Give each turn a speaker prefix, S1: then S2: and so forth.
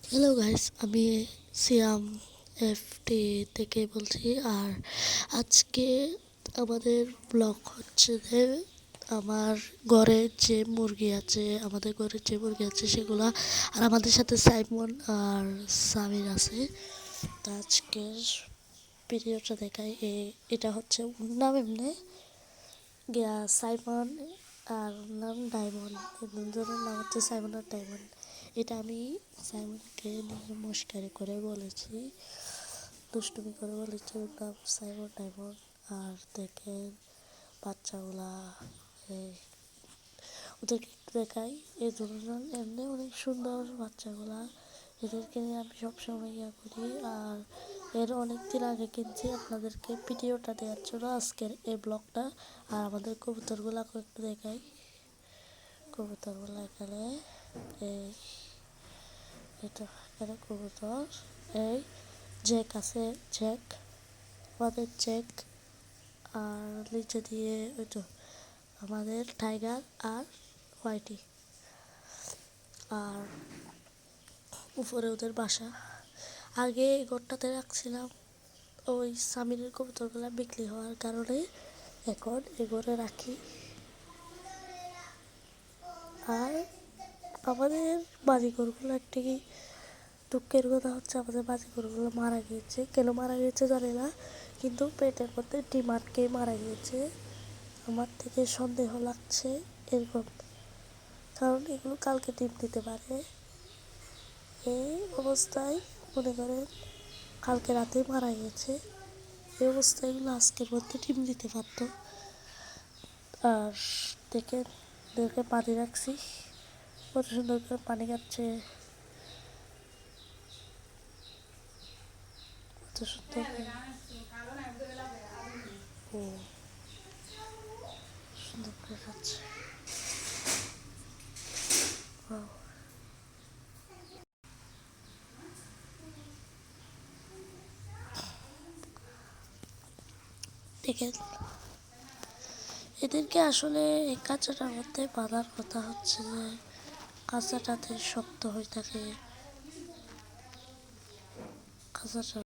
S1: Hello guys, আমি সিয়াম FT থেকে বলছি। আর আজকে আমাদের ব্লগ হচ্ছে যে আমার আমাদের ঘরে যে মুরগি আছে সেগুলা, আর আমাদের সাথে সাইমন আর সামির আছে। তো আজকের ভিডিওটা দেখাই। এটা হচ্ছে ওর নাম এমনি সাইমন, আর ওর নাম ডায়মন্ড। এই দুজনের নাম হচ্ছে সাইমন আর ডায়মন্ড। এটা আমি সাইমনকে নিজে মস্কারি করে বলেছি, দুষ্টুমি করে বলেছি ওর নাম সাইমন ডায়মন্ড। আর দেখেন বাচ্চাগুলা, এই ওদেরকে একটু দেখাই। এই ধরনের এমনি অনেক সুন্দর বাচ্চাগুলা, এদেরকে নিয়ে আমি সবসময় করি। আর এর অনেক দিন আগে কিনছি আপনাদেরকে ভিডিওটা দেওয়ার জন্য আজকের এই ব্লগটা। আর আমাদের কবুতরগুলা একটু দেখাই। কবুতরগুলা এখানে, এই এটা এখানে কবুতর, এই জ্যাক আছে, জ্যাক আমাদের জ্যাক। আর নিচে দিয়ে ওই তো আমাদের টাইগার আর হোয়াইটি। আর উপরে ওদের বাসা। আগে এই ঘরটাতে রাখছিলাম, ওই সামিরের কবুতরগুলো বিক্রি হওয়ার কারণে এখন এ ঘরে রাখি। আর আমাদের বাজিঘরগুলো একটি দুঃখের কথা হচ্ছে, আমাদের বাজিঘরগুলো মারা গিয়েছে। কেন মারা গিয়েছে জানি না, কিন্তু পেটের মধ্যে ডিম আটকে মারা গিয়েছে। আমার থেকে সন্দেহ লাগছে এরকম, কারণ এগুলো কালকে ডিম দিতে পারে। এই অবস্থায় মনে করেন কালকে রাতে মারা গেছে, এই অবস্থায় এগুলো আজকের মধ্যে ডিম দিতে পারত। আর দেখেন ওদেরকে পানি রাখছি, কত সুন্দর করে পানি খাচ্ছে, কত সুন্দর সুন্দর করে খাচ্ছে। Wow. দেখেন এদেরকে আসলে এই কাঁচাটার মধ্যে বাঁধার কথা হচ্ছে যে কাঁচাটাতে শক্ত হয়ে থাকে, কাঁচাটা